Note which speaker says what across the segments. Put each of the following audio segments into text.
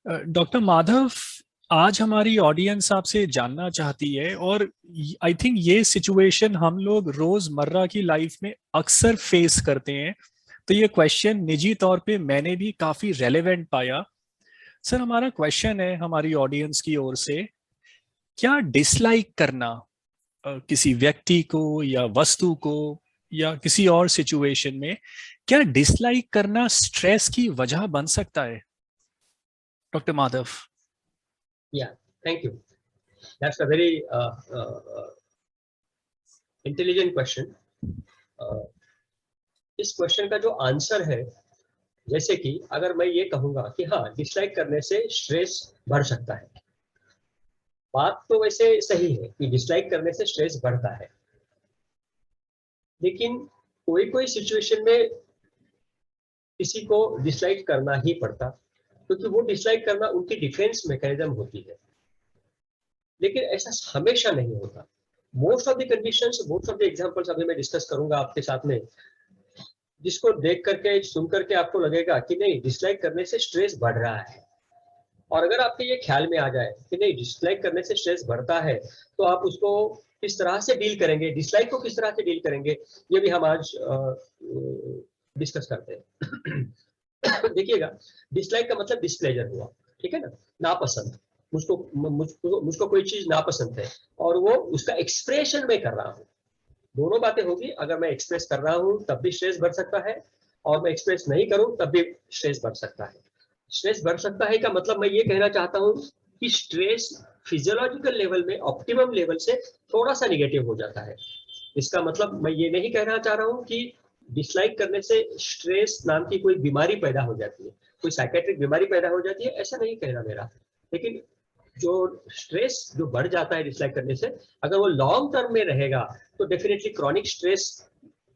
Speaker 1: Doctor Madhav, आज हमारी audience आपसे जानना चाहती है और आई थिंक ये सिचुएशन हम लोग रोजमर्रा की लाइफ में अक्सर फेस करते हैं। तो ये क्वेश्चन निजी तौर पे मैंने भी काफी रेलेवेंट पाया। सर, हमारा क्वेश्चन है हमारी ऑडियंस की ओर से, क्या डिसलाइक करना किसी व्यक्ति को या वस्तु को या किसी और सिचुएशन में, क्या डिसलाइक करना स्ट्रेस की वजह बन सकता है? Doctor Madhav.
Speaker 2: Yeah, thank you. That's a very intelligent question. इस क्वेश्चन का जो आंसर है, जैसे कि अगर मैं ये कहूंगा कि हाँ, डिसलाइक करने से स्ट्रेस बढ़ सकता है, बात तो वैसे सही है कि डिसलाइक करने से स्ट्रेस बढ़ता है, लेकिन कोई कोई सिचुएशन में किसी को डिसलाइक करना ही पड़ता, क्योंकि वो डिसलाइक करना उनकी डिफेंस मैकेनिज्म होती है। लेकिन ऐसा हमेशा नहीं होता। Most of the conditions, most of the examples अभी मैं डिस्कस करूंगा आपके साथ में, जिसको देख करके सुन करके आपको लगेगा कि नहीं, डिसलाइक करने से स्ट्रेस बढ़ रहा है। और अगर आपके ये ख्याल में आ जाए कि नहीं, डिसलाइक करने से स्ट्रेस बढ़ता है, तो आप उसको किस तरह से डील करेंगे, डिसलाइक को किस तरह से डील करेंगे, ये भी हम आज डिस्कस करते हैं। देखिएगा, डिसलाइक का मतलब डिस्प्लेजर हुआ, ठीक है ना, नापसंद। मुझको कोई चीज नापसंद है और वो उसका एक्सप्रेशन में कर रहा हूँ। दोनों बातें होगी। अगर मैं एक्सप्रेस कर रहा हूँ तब भी स्ट्रेस बढ़ सकता है, और मैं एक्सप्रेस नहीं करूँ तब भी स्ट्रेस बढ़ सकता है। स्ट्रेस बढ़ सकता है का मतलब मैं ये कहना चाहता हूँ कि स्ट्रेस फिजियोलॉजिकल लेवल में ऑप्टिमम लेवल से थोड़ा सा निगेटिव हो जाता है। इसका मतलब मैं ये नहीं कहना चाह रहा हूँ कि डिसलाइक करने से स्ट्रेस नाम की कोई बीमारी पैदा हो जाती है, कोई साइकेट्रिक बीमारी पैदा हो जाती है, ऐसा नहीं कहना मेरा। लेकिन जो स्ट्रेस जो बढ़ जाता है डिसलाइक करने से, अगर वो लॉन्ग टर्म में रहेगा तो डेफिनेटली क्रॉनिक स्ट्रेस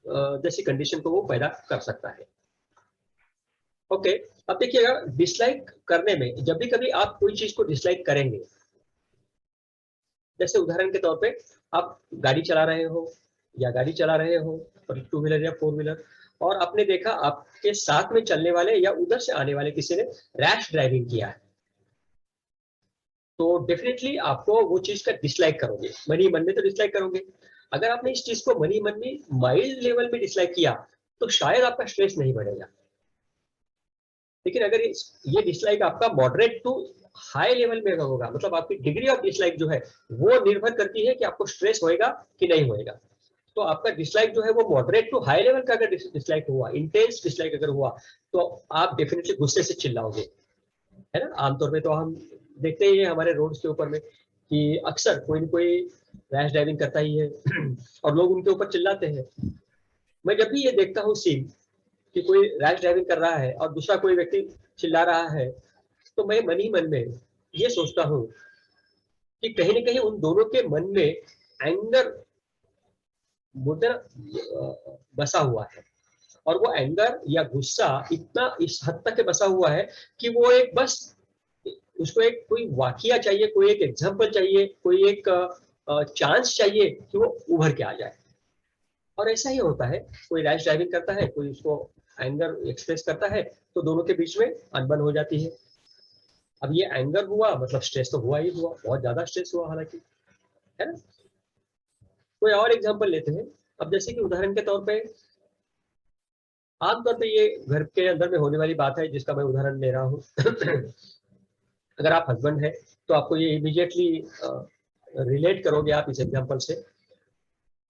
Speaker 2: जैसी कंडीशन को वो पैदा कर सकता है। ओके, अब देखिएगा, डिसलाइक करने में जब भी कभी आप कोई चीज को डिसलाइक करेंगे, जैसे उदाहरण के तौर पे आप गाड़ी चला रहे हो या गाड़ी चला रहे हो, टू व्हीलर या फोर व्हीलर, और आपने देखा आपके साथ में चलने वाले या उधर से आने वाले किसी ने रैश ड्राइविंग किया है, तो डेफिनेटली आपको वो चीज का डिसलाइक करोगे, मन ही मन में तो डिसलाइक करोगे। अगर आपने इस चीज को मन ही मन में माइल्ड लेवल में डिसलाइक किया तो शायद आपका स्ट्रेस नहीं बढ़ेगा। लेकिन अगर ये डिसलाइक आपका मॉडरेट टू हाई लेवल में होगा, मतलब आपकी डिग्री ऑफ डिसलाइक जो है वो निर्भर करती है कि आपको स्ट्रेस होएगा कि नहीं होएगा। तो आपका डिसलाइक जो है वो मॉडरेट टू हाई लेवल का अगर डिसलाइक हुआ, इंटेंस डिसलाइक अगर हुआ, तो आप डेफिनेटली गुस्से से चिल्लाओगे, है ना। आमतौर पे तो हम देखते ही है हमारे रोड्स के ऊपर में कि अक्सर कोई न कोई रैश ड्राइविंग करता ही है और लोग उनके ऊपर चिल्लाते हैं। मैं जब भी ये देखता हूँ सीन कि कोई रैश ड्राइविंग कर रहा है और दूसरा कोई व्यक्ति चिल्ला रहा है, तो मैं मन ही मन में ये सोचता हूँ कि कहीं ना कहीं उन दोनों के मन में एंगर मुद्दा बसा हुआ है, और वो एंगर या गुस्सा इतना इस हद तक बसा हुआ है कि वो एक बस उसको एक कोई वाकया चाहिए, कोई एक एग्जाम्पल चाहिए, कोई एक चांस चाहिए कि वो उभर के आ जाए। और ऐसा ही होता है, कोई रैश ड्राइविंग करता है, कोई उसको एंगर एक्सप्रेस करता है, तो दोनों के बीच में अनबन हो जाती है। अब ये एंगर हुआ मतलब स्ट्रेस तो हुआ ही हुआ, बहुत ज्यादा स्ट्रेस हुआ हालांकि, है ना। कोई और एग्जाम्पल लेते हैं। अब जैसे कि उदाहरण के तौर पे, आमतौर पे ये घर के अंदर में होने वाली बात है जिसका मैं उदाहरण ले रहा हूँ। अगर आप हस्बैंड है तो आपको ये इमीडिएटली रिलेट करोगे आप इस एग्जांपल से।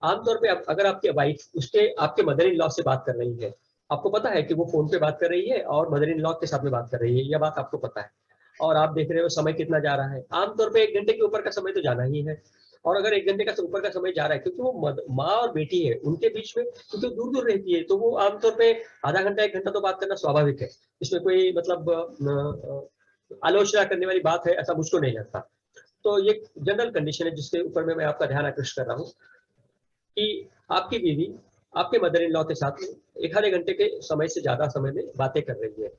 Speaker 2: आमतौर पे अगर आपके वाइफ उसके आपके मदर इन लॉ से बात कर रही है, आपको पता है कि वो फोन पे बात कर रही है और मदर इन लॉ के साथ में बात कर रही है, यह बात आपको पता है, और आप देख रहे हो समय कितना जा रहा है। आमतौर पे 1 घंटे के ऊपर का समय तो जाना ही है, और अगर 1 घंटे का ऊपर का समय जा रहा है, क्योंकि वो माँ और बेटी है, उनके बीच में क्योंकि दूर दूर रहती है, तो वो आमतौर पे आधा घंटा 1 घंटा तो बात करना स्वाभाविक है। इसमें कोई मतलब आलोचना करने वाली बात है ऐसा मुझको नहीं लगता। तो ये जनरल कंडीशन है जिसके ऊपर में मैं आपका ध्यान आकृष्ट कर रहा हूँ कि आपकी बीवी आपके मदर इन लॉ के साथ में 1 आधे घंटे के समय से ज्यादा समय में बातें कर रही है।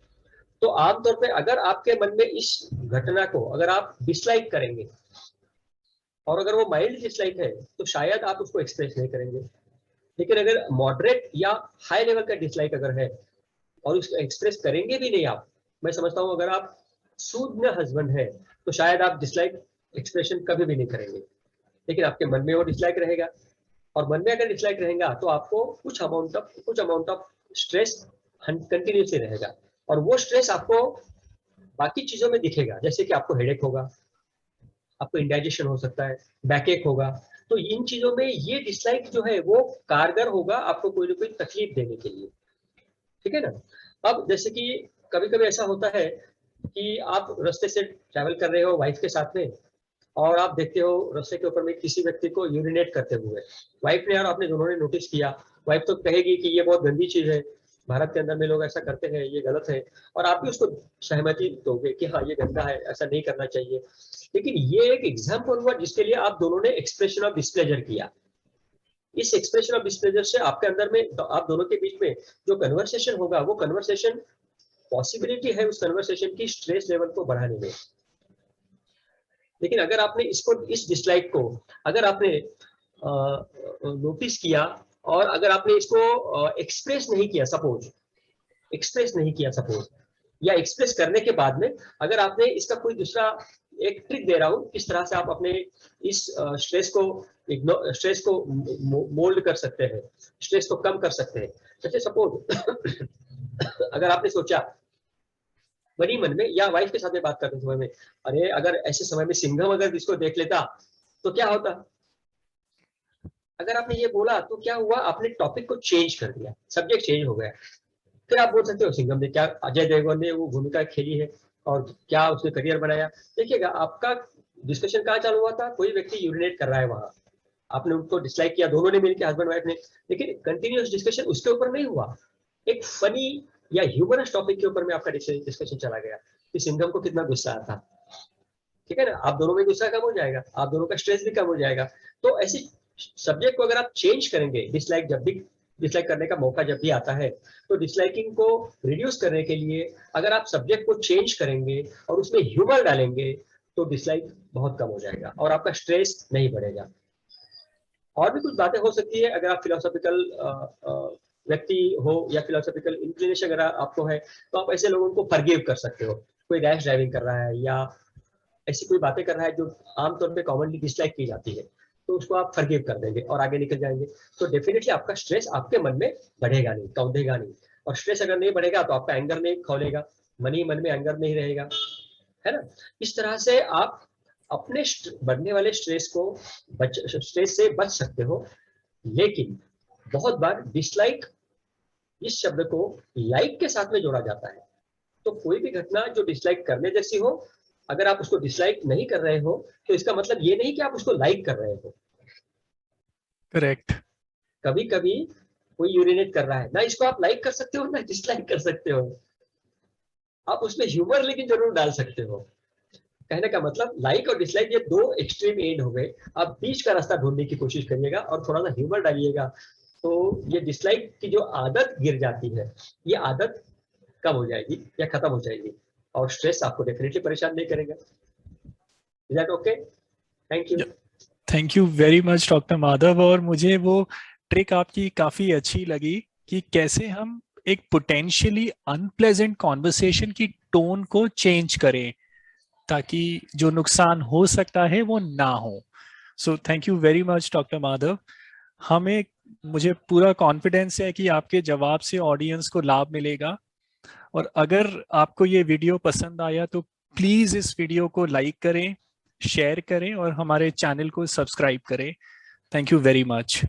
Speaker 2: तो आमतौर पे अगर आपके मन में इस घटना को अगर आप डिसलाइक करेंगे, और अगर वो माइल्ड डिसलाइक है, तो शायद आप उसको एक्सप्रेस नहीं करेंगे। लेकिन अगर मॉडरेट या हाई लेवल का डिसलाइक अगर है और उसको एक्सप्रेस करेंगे भी नहीं आप, मैं समझता हूँ अगर आप शून्य हस्बैंड है तो शायद आप डिसलाइक एक्सप्रेशन कभी भी नहीं करेंगे, लेकिन आपके मन में वो डिसलाइक रहेगा, और मन में अगर डिसलाइक रहेगा तो आपको कुछ अमाउंट ऑफ स्ट्रेस कंटिन्यूसली रहेगा, और वो स्ट्रेस आपको बाकी चीजों में दिखेगा, जैसे कि आपको हेडेक होगा, आपको इंडाइजेशन हो सकता है, बैकएक होगा। तो इन चीजों में ये डिसलाइक जो है वो कारगर होगा आपको कोई ना कोई तकलीफ देने के लिए, ठीक है ना। अब जैसे कि कभी कभी ऐसा होता है कि आप रास्ते से ट्रैवल कर रहे हो वाइफ के साथ में, और आप देखते हो रास्ते के ऊपर में किसी व्यक्ति को यूरिनेट करते हुए, वाइफ ने और आपने दोनों ने नोटिस किया, वाइफ तो कहेगी कि ये बहुत गंदी चीज है, भारत के अंदर में लोग ऐसा करते हैं, ये गलत है, और आप भी उसको सहमति दोगे कि हाँ ये गंदा है, ऐसा नहीं करना चाहिए। लेकिन ये एक एग्जाम्पल हुआ जिसके लिए आप दोनों ने एक्सप्रेशन ऑफ डिस्प्लेजर किया। इस एक्सप्रेशन ऑफ डिस्प्लेजर से आपके अंदर में, आप दोनों के बीच में जो कन्वर्सेशन होगा, वो कन्वर्सेशन पॉसिबिलिटी है उस कन्वर्सेशन की स्ट्रेस लेवल को बढ़ाने में। लेकिन अगर आपने इसको, इस डिसलाइक को अगर आपने नोटिस किया और अगर आपने इसको एक्सप्रेस नहीं किया, सपोज एक्सप्रेस नहीं किया सपोज, या एक्सप्रेस करने के बाद में अगर आपने इसका कोई दूसरा एक ट्रिक दे रहा हूँ किस तरह से आप अपने इस स्ट्रेस को मोल्ड कर सकते हैं, स्ट्रेस को कम कर सकते हैं। जैसे सपोज अगर आपने सोचा मन ही मन में, या वाइफ के साथ में बात करते समय में, अरे अगर ऐसे समय में सिंघम अगर इसको देख लेता तो क्या होता, अगर आपने ये बोला तो क्या हुआ, आपने टॉपिक को चेंज कर दिया, सब्जेक्ट चेंज हो गया। फिर आप बोल सकते हो सिंघम ने क्या, अजय देवगन ने वो भूमिका खेली है और क्या उसने करियर बनाया। देखिएगा आपका डिस्कशन कहाँ चालू हुआ था, कोई व्यक्ति यूरिनेट कर रहा है वहां, आपने उनको डिसलाइक किया, दोनों ने मिलकर हस्बैंड वाइफ ने, लेकिन कंटिन्यूअस डिस्कशन उसके ऊपर नहीं हुआ, एक फनी या ह्यूमरस टॉपिक के ऊपर में आपका डिस्कशन चला गया कि सिंघम को कितना गुस्सा आता, ठीक है ना, आप दोनों में गुस्सा कम हो जाएगा, आप दोनों का स्ट्रेस भी कम हो जाएगा। तो ऐसी सब्जेक्ट को अगर आप चेंज करेंगे, डिसलाइक करने का मौका जब भी आता है, तो डिसलाइकिंग को रिड्यूस करने के लिए अगर आप सब्जेक्ट को चेंज करेंगे और उसमें ह्यूमर डालेंगे तो डिसलाइक बहुत कम हो जाएगा और आपका स्ट्रेस नहीं बढ़ेगा। और भी कुछ बातें हो सकती है, अगर आप फिलोसॉफिकल व्यक्ति हो या फिलोसॉफिकल इंक्लिनेशन अगर आपको है तो आप ऐसे लोगों को फॉरगिव कर सकते हो। कोई रैश ड्राइविंग कर रहा है या ऐसी कोई बातें कर रहा है जो आमतौर पे कॉमनली डिसलाइक की जाती है, तो उसको आप फॉरगिव कर देंगे और आगे निकल जाएंगे। तो डेफिनेटली आपका स्ट्रेस आपके मन में बढ़ेगा नहीं, कौंधेगा नहीं, और स्ट्रेस अगर नहीं बढ़ेगा तो आपका एंगर नहीं खोलेगा, मन ही मन में एंगर नहीं रहेगा, है ना। इस तरह से आप अपने बढ़ने वाले स्ट्रेस से बच सकते हो। लेकिन बहुत बार डिसलाइक, इस शब्द को लाइक के साथ में जोड़ा जाता है, तो कोई भी घटना जो डिसलाइक करने जैसी हो, अगर आप उसको डिसलाइक नहीं कर रहे हो तो इसका मतलब ये नहीं कि आप उसको लाइक कर रहे हो।
Speaker 1: करेक्ट।
Speaker 2: कभी कभी कोई यूरिनेट कर रहा है ना, इसको आप लाइक कर सकते हो ना डिसलाइक कर सकते हो, आप उसमें ह्यूमर लेकिन जरूर डाल सकते हो। कहने का मतलब लाइक और डिसलाइक ये दो एक्सट्रीम एंड हो गए, आप बीच का रास्ता ढूंढने की कोशिश करिएगा और थोड़ा सा ह्यूमर डालिएगा, तो ये डिसलाइक की जो आदत गिर जाती है, ये आदत कम हो जाएगी या खत्म हो जाएगी, और स्ट्रेस आपको डेफिनेटली परेशान नहीं करेगा। Is that okay? Thank you.
Speaker 1: Thank you very much doctor Madhav. और मुझे वो ट्रिक आपकी काफी अच्छी लगी कि कैसे हम एक पोटेंशियली अनप्लेजेंट कॉन्वर्सेशन की टोन को चेंज करें ताकि जो नुकसान हो सकता है वो ना हो। So thank you very much doctor Madhav. मुझे पूरा कॉन्फिडेंस है कि आपके जवाब से ऑडियंस को लाभ मिलेगा, और अगर आपको ये वीडियो पसंद आया तो प्लीज इस वीडियो को लाइक करें, शेयर करें और हमारे चैनल को सब्सक्राइब करें। Thank you very much.